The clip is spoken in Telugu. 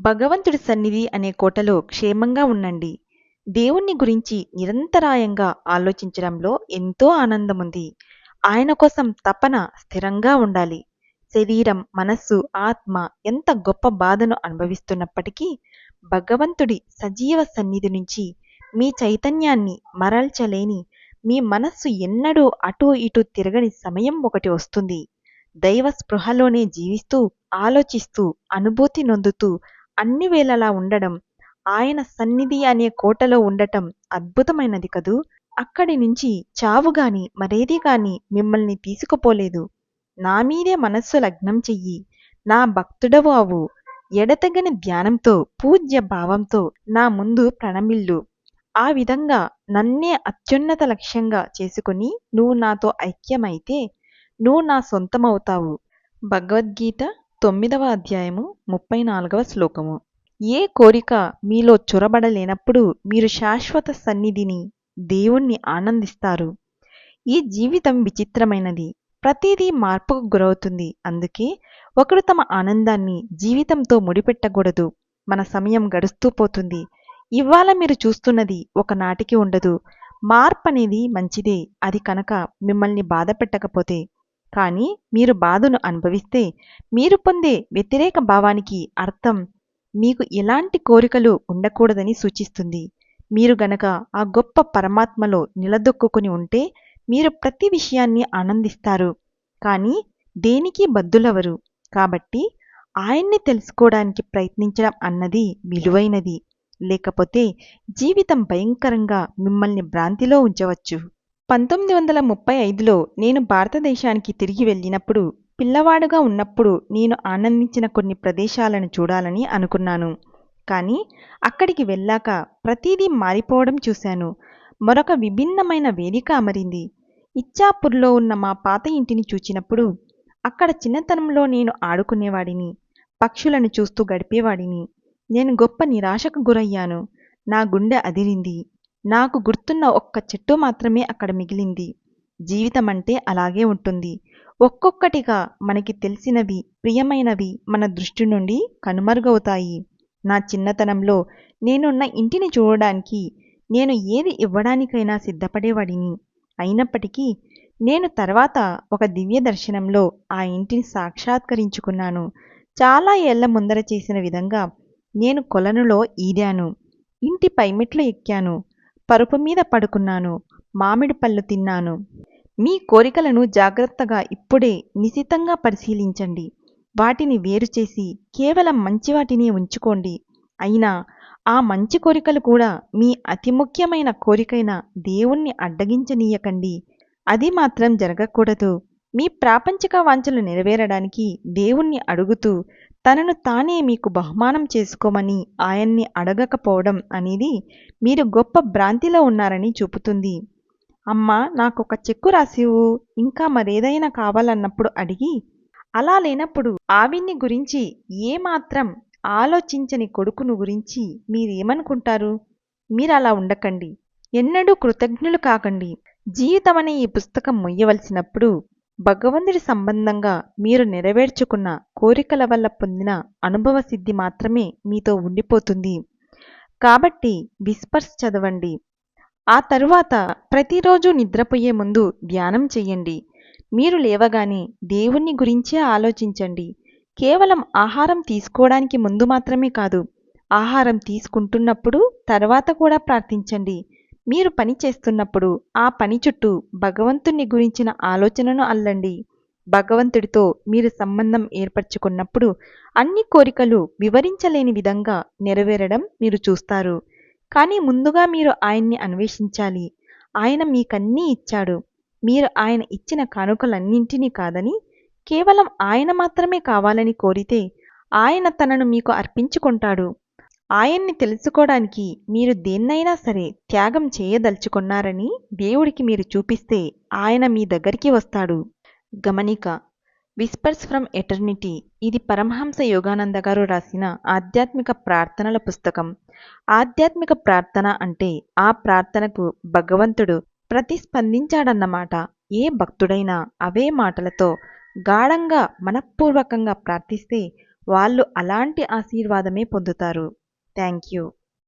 భగవంతుడి సన్నిధి అనే కోటలో క్షేమంగా ఉండండి. దేవుణ్ణి గురించి నిరంతరాయంగా ఆలోచించడంలో ఎంతో ఆనందముంది. ఆయన కోసం తపన స్థిరంగా ఉండాలి. శరీరం, మనస్సు, ఆత్మ ఎంత గొప్ప బాధను అనుభవిస్తున్నప్పటికీ భగవంతుడి సజీవ సన్నిధి నుంచి మీ చైతన్యాన్ని మరల్చలేని, మీ మనస్సు ఎన్నడూ అటూ ఇటూ తిరగని సమయం ఒకటి వస్తుంది. దైవ స్పృహలోనే జీవిస్తూ, ఆలోచిస్తూ, అనుభూతి నొందుతూ అన్ని వేళలా ఉండడం, ఆయన సన్నిధి అనే కోటలో ఉండటం అద్భుతమైనది కదూ! అక్కడి నుంచి చావుగాని మరేదీ గాని మిమ్మల్ని తీసుకుపోలేదు. నా మీదే మనస్సు లగ్నం చెయ్యి, నా భక్తుడవు అవు. ఎడతెగని ధ్యానంతో, పూజ్య భావంతో నా ముందు ప్రణమిల్లు. ఆ విధంగా నన్నే అత్యున్నత లక్ష్యంగా చేసుకుని నువ్వు నాతో ఐక్యమైతే నువ్వు నా సొంతమవుతావు. భగవద్గీత 9వ అధ్యాయము 34వ శ్లోకము. ఏ కోరిక మీలో చొరబడలేనప్పుడు మీరు శాశ్వత సన్నిధిని, దేవుణ్ణి ఆనందిస్తారు. ఈ జీవితం విచిత్రమైనది. ప్రతిదీ మార్పుకు గురవుతుంది. అందుకే ఒకరు తమ ఆనందాన్ని జీవితంతో ముడిపెట్టకూడదు. మన సమయం గడుస్తూ పోతుంది. ఇవాళ మీరు చూస్తున్నది ఒకనాటికి ఉండదు. మార్పనేది మంచిదే, అది కనుక మిమ్మల్ని బాధ పెట్టకపోతే. కానీ మీరు బాధను అనుభవిస్తే మీరు పొందే వ్యతిరేక భావానికి అర్థం మీకు ఎలాంటి కోరికలు ఉండకూడదని సూచిస్తుంది. మీరు గనక ఆ గొప్ప పరమాత్మలో నిలదొక్కుని ఉంటే మీరు ప్రతి విషయాన్ని ఆనందిస్తారు. కానీ దేనికి బద్దులవరు. కాబట్టి ఆయన్ని తెలుసుకోవడానికి ప్రయత్నించడం అన్నది విలువైనది. లేకపోతే జీవితం భయంకరంగా మిమ్మల్ని భ్రాంతిలో ఉంచవచ్చు. 1935లో నేను భారతదేశానికి తిరిగి వెళ్ళినప్పుడు, పిల్లవాడుగా ఉన్నప్పుడు నేను ఆనందించిన కొన్ని ప్రదేశాలను చూడాలని అనుకున్నాను. కానీ అక్కడికి వెళ్ళాక ప్రతిదీ మారిపోవడం చూశాను. మరొక విభిన్నమైన వేదిక అమరింది. ఇచ్చాపూర్లో ఉన్న మా పాత ఇంటిని చూచినప్పుడు, అక్కడ చిన్నతనంలో నేను ఆడుకునేవాడిని, పక్షులను చూస్తూ గడిపేవాడిని. నేను గొప్ప నిరాశకు గురయ్యాను. నా గుండె అదిరింది. నాకు గుర్తున్న ఒక్క చెట్టు మాత్రమే అక్కడ మిగిలింది. జీవితమంటే అలాగే ఉంటుంది. ఒక్కొక్కటిగా మనకి తెలిసినవి, ప్రియమైనవి మన దృష్టి నుండి కనుమరుగవుతాయి. నా చిన్నతనంలో నేనున్న ఇంటిని చూడడానికి నేను ఏది ఇవ్వడానికైనా సిద్ధపడేవాడిని. అయినప్పటికీ నేను తర్వాత ఒక దివ్య దర్శనంలో ఆ ఇంటిని సాక్షాత్కరించుకున్నాను. చాలా ఏళ్ల ముందర చేసిన విధంగా నేను కొలనులో ఈదాను. ఇంటి పైమెట్లు ఎక్కాను. పరుపు మీద పడుకున్నాను. మామిడి పళ్ళు తిన్నాను. మీ కోరికలను జాగ్రత్తగా ఇప్పుడే నిశితంగా పరిశీలించండి. వాటిని వేరు చేసి కేవలం మంచి వాటిని ఉంచుకోండి. అయినా ఆ మంచి కోరికలు కూడా మీ అతి ముఖ్యమైన కోరికైన దేవుణ్ణి అడ్డగించనీయకండి. అది మాత్రం జరగకూడదు. మీ ప్రాపంచిక వాంఛలు నెరవేరడానికి దేవుణ్ణి అడుగుతూ తనను తానే మీకు బహుమానం చేసుకోమని ఆయన్ని అడగకపోవడం అనేది మీరు గొప్ప భ్రాంతిలో ఉన్నారని చూపుతుంది. అమ్మా, నాకొక చెక్కు రాసివు, ఇంకా మరేదైనా కావాలన్నప్పుడు అడిగి, అలా లేనప్పుడు ఆవిన్ని గురించి ఏమాత్రం ఆలోచించని కొడుకును గురించి మీరేమనుకుంటారు? మీరలా ఉండకండి. ఎన్నడూ కృతజ్ఞులు కాకండి. జీవితమనే ఈ పుస్తకం మొయ్యవలసినప్పుడు భగవంతుడి సంబంధంగా మీరు నెరవేర్చుకున్న కోరికల వల్ల పొందిన అనుభవ సిద్ధి మాత్రమే మీతో ఉండిపోతుంది. కాబట్టి విస్పర్స్ చదవండి. ఆ తరువాత ప్రతిరోజు నిద్రపోయే ముందు ధ్యానం చెయ్యండి. మీరు లేవగానే దేవుణ్ణి గురించే ఆలోచించండి. కేవలం ఆహారం తీసుకోవడానికి ముందు మాత్రమే కాదు, ఆహారం తీసుకుంటున్నప్పుడు తర్వాత కూడా ప్రార్థించండి. మీరు పని చేస్తున్నప్పుడు ఆ పని చుట్టూ భగవంతుణ్ణి గురించిన ఆలోచనను అల్లండి. భగవంతుడితో మీరు సంబంధం ఏర్పరచుకున్నప్పుడు అన్ని కోరికలు వివరించలేని విధంగా నెరవేరడం మీరు చూస్తారు. కానీ ముందుగా మీరు ఆయన్ని అన్వేషించాలి. ఆయన మీకన్నీ ఇచ్చాడు. మీరు ఆయన ఇచ్చిన కానుకలన్నింటినీ కాదని, కేవలం ఆయన మాత్రమే కావాలని కోరితే ఆయన తనను మీకు అర్పించుకుంటాడు. ఆయన్ని తెలుసుకోవడానికి మీరు దేన్నైనా సరే త్యాగం చేయదలుచుకున్నారని దేవుడికి మీరు చూపిస్తే ఆయన మీ దగ్గరికి వస్తాడు. గమనిక: విస్పర్స్ ఫ్రమ్ ఎటర్నిటీ. ఇది పరమహంస యోగానంద గారు రాసిన ఆధ్యాత్మిక ప్రార్థనల పుస్తకం. ఆధ్యాత్మిక ప్రార్థన అంటే ఆ ప్రార్థనకు భగవంతుడు ప్రతిస్పందించాడన్నమాట. ఏ భక్తుడైనా అవే మాటలతో గాఢంగా మనఃపూర్వకంగా ప్రార్థిస్తే వాళ్ళు అలాంటి ఆశీర్వాదమే పొందుతారు. Thank you.